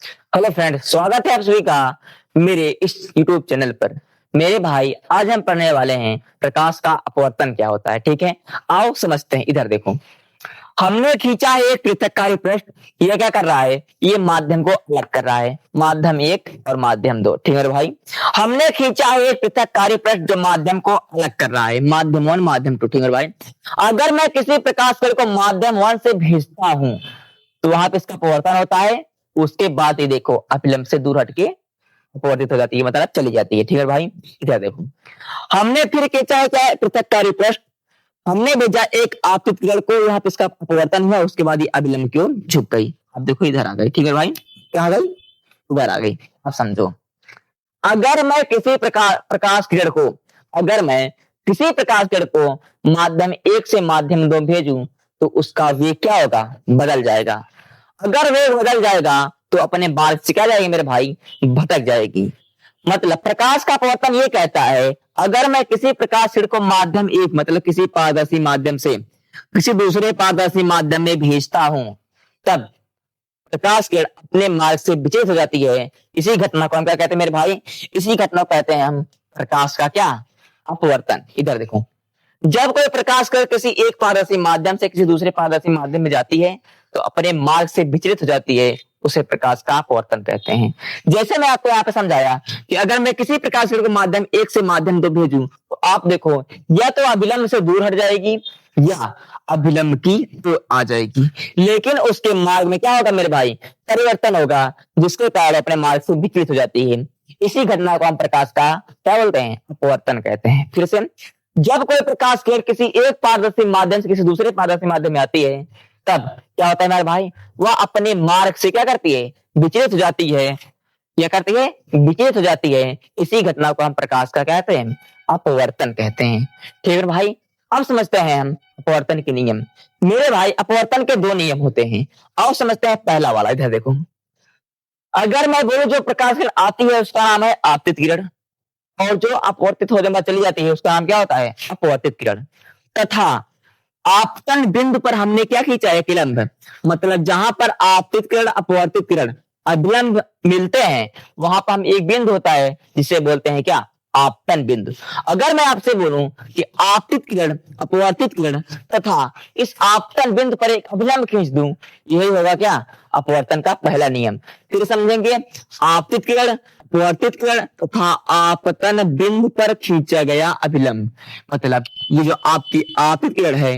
Hello friend, स्वागत है आप सभी का मेरे इस YouTube चैनल पर। मेरे भाई, आज हम पढ़ने वाले हैं प्रकाश का अपवर्तन क्या होता है। ठीक है, आओ समझते हैं। इधर देखो, हमने खींचा है एक पृथककारी पृष्ठ। ये क्या कर रहा है? ये माध्यम को अलग कर रहा है, माध्यम एक और माध्यम दो। ठीक है भाई, हमने खींचा है एक पृथककारी पृष्ठ जो माध्यम को अलग कर रहा है, माध्यम वन माध्यम टू। ठीक है भाई, अगर मैं किसी प्रकाश किरण को माध्यम वन से भेजता हूं तो वहां पे इसका अपवर्तन होता है। उसके बाद ये देखो, अभिलंब से दूर हटके अपवर्तित हो जाती है, मतलब चली जाती है। ठीक है भाई, इधर देखो, हमने फिर खींचा है क्या? पृथककारी पृष्ठ। हमने भेजा एक आपतित किरण को, यहाँ पे इसका अपवर्तन हुआ, उसके बाद ये अभिलंब की ओर झुक गई। अब देखो इधर आ गई। ठीक है भाई, क्या आ गई? उधर आ गई। अब समझो, अगर मैं किसी प्रकाश किरण को अगर मैं किसी प्रकाश किरण को माध्यम एक से माध्यम दो भेजूं तो उसका वेग क्या होगा? बदल जाएगा। अगर वेग बदल जाएगा तो अपने मार्ग से क्या जाएगी मेरे भाई? भटक जाएगी। मतलब प्रकाश का अपवर्तन ये कहता है, अगर मैं किसी प्रकाश किरण को माध्यम एक मतलब किसी पारदर्शी माध्यम से किसी दूसरे पारदर्शी माध्यम में भेजता हूं, तब प्रकाश किरण अपने मार्ग से विचलित हो जाती है। इसी घटना को हम क्या कहते हैं मेरे भाई? इसी घटना को कहते हैं हम प्रकाश का क्या? अपवर्तन। इधर देखो, जब कोई प्रकाश किरण किसी एक पारदर्शी माध्यम से किसी दूसरे पारदर्शी माध्यम में जाती है तो अपने मार्ग से विचलित हो जाती है, उसे प्रकाश का अपवर्तन कहते हैं। जैसे मैं आपको यहाँ पे समझाया कि अगर मैं किसी प्रकाश किरण को माध्यम एक से माध्यम दो भेजूं तो आप देखो, या तो अभिलंब से दूर हट जाएगी या अभिलंब की तो आ जाएगी, लेकिन उसके मार्ग में क्या होगा मेरे भाई? परिवर्तन होगा, जिसके कारण अपने मार्ग से विचलित हो जाती है। इसी घटना को हम प्रकाश का क्या बोलते हैं? अपवर्तन कहते हैं। फिर से, जब कोई प्रकाश किरण किसी एक पारदर्शी माध्यम से किसी दूसरे पारदर्शी माध्यम में आती है, तब क्या होता है मेरे भाई? वह अपने मार्ग से क्या करती है? विचलित हो जाती है। क्या करती है? विचलित हो जाती है। इसी घटना को हम प्रकाश का कहते हैं अपवर्तन कहते हैं। ठीक है भाई, अब समझते हैं हम अपवर्तन के नियम। मेरे भाई, अपवर्तन के दो नियम होते हैं। अब समझते हैं पहला वाला। इधर देखो, अगर मैं बोलूं जो प्रकाश किरण आती है उसका नाम है आपतित किरण, और जो अपवर्तित होने बाद चली जाती है उसका नाम क्या होता है? अपवर्तित किरण। तथा आपतन बिंदु पर हमने क्या खींचा है? किलंब। मतलब जहां पर आपतित किरण अपवर्तित किरण अभिलंब मिलते हैं, वहां पर हम एक बिंदु होता है जिसे बोलते हैं क्या? आपतन बिंदु। अगर मैं आपसे बोलूं कि आपतित किरण अपवर्तित किरण तथा इस आपतन बिंदु पर एक अभिलंब खींच दूं, यही होगा क्या? अपवर्तन का पहला नियम। फिर समझेंगे, आपतित किरण अपवर्तित किरण तथा आपतन बिंदु पर खींचा गया अभिलंब। मतलब ये जो आपकी आपतित किरण है,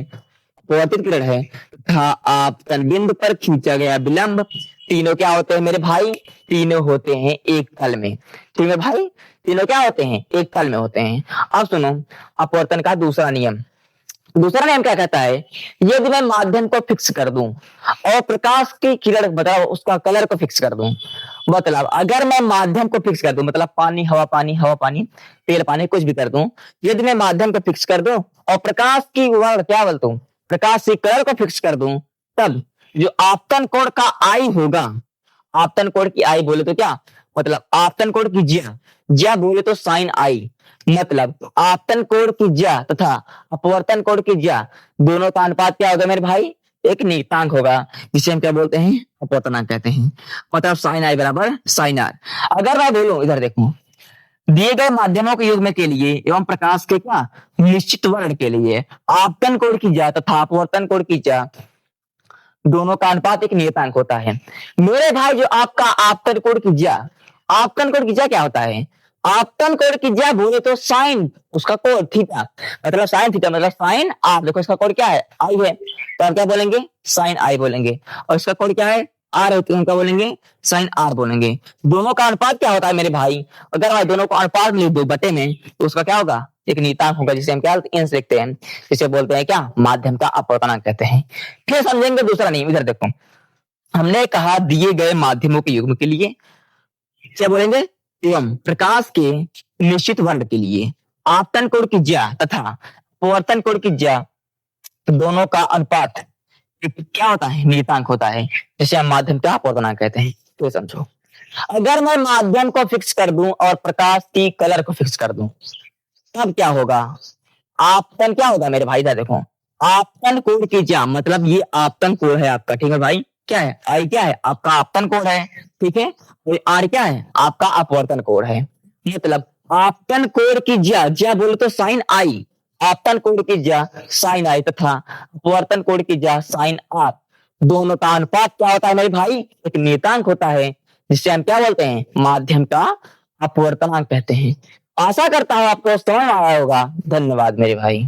अपवर्तित किरण है तथा आपतन बिंदु पर खींचा गया विलंब, तीनों क्या होते हैं मेरे भाई? तीनों होते हैं एक तल में। ठीक है भाई, तीनों क्या होते हैं? एक तल में होते हैं। अब सुनो, अपवर्तन का दूसरा नियम। दूसरा नियम क्या कहता है? यदि मैं माध्यम को फिक्स कर दूं और प्रकाश की किरण बताओ उसका कलर को फिक्स कर दूं, मतलब अगर मैं माध्यम को फिक्स कर दूं, मतलब पानी हवा पानी हवा पानी तेल पानी कुछ भी कर दूं, यदि मैं माध्यम को फिक्स कर दूं और प्रकाश की वर्ण क्या बोलता हूं? प्रकाश की कलर को फिक्स कर दूं, तब जो आपतन कोण का आई होगा, आपतन कोण की आई बोले तो क्या मतलब? आपतन कोण की ज्या, ज्या बोले तो साइन आई। मतलब आपतन कोण की ज्या तथा अपवर्तन कोण की ज्या, दोनों का अनुपात क्या होगा मेरे भाई? एक नियतांक होगा, जिसे हम क्या बोलते हैं? अपवर्तनांक कहते हैं। मतलब साइन आई बराबर साइन आर। अगर मैं बोलूं, इधर देखो, दिए गए माध्यमों के युग्म के लिए एवं प्रकाश के क्या निश्चित वर्ण के लिए आपतन कोण की ज्या तथा अपवर्तन कोण की ज्या, दोनों का अनुपात एक नियतांक होता है। मेरे भाई, जो आपका आपतन कोण की ज्या, आपतन कोण की ज्या क्या होता है? आपतन कोण की ज्या बोले तो साइन उसका कोण थीटा, मतलब साइन थीटा मतलब साइन आर। देखो इसका कोण क्या है? आई है, तो आप क्या बोलेंगे? साइन आई बोलेंगे। और इसका कोण क्या है? आर है, तो हम क्या बोलेंगे? साइन आर बोलेंगे। दोनों का अनुपात क्या होता है मेरे भाई? अगर भाई दोनों को अनुपात में लिख दो बटे में, तो उसका क्या होगा? एक नियतांक होगा, जिसे हम क्या इंच लिखते हैं, जिसे बोलते हैं क्या? माध्यम का अपवर्तनांक कहते हैं। फिर समझेंगे दूसरा नियम। इधर देखो, हमने कहा दिए गए माध्यमों के युग्म के लिए क्या बोलेंगे? एवं प्रकाश के निश्चित वर्ण के लिए आपतन कोण की ज्या तथा अपवर्तन कोण की ज्या, दोनों का अनुपात एक क्या होता है? नियतांक होता है, जिसे हम माध्यम का अपवर्तनांक कहते हैं। तो समझो, अगर मैं माध्यम को फिक्स कर दूं और प्रकाश की कलर को फिक्स कर दूं, तब क्या होगा? आपतन क्या होगा मेरे भाई? इधर देखो, आपतन कोण की ज्या, मतलब ये आपतन कोण है आपका। ठीक है भाई, क्या है, आई क्या है, आपका आपतन कोण है, ठीक है। और आर क्या है, आपका अपवर्तन कोण है। मतलब आपतन कोण की ज्या, ज्या बोलो तो साइन आई, आपतन कोण की ज्या साइन आई तथा अपवर्तन कोण की ज्या साइन आर, दोनों का अनुपात क्या होता है मेरे भाई, एक नियतांक होता है, जिससे हम क्या बोलते हैं, माध्यम का अपवर्तनांक कहते हैं। आशा करता हूं आपको समझ में आया होगा। धन्यवाद मेरे भाई।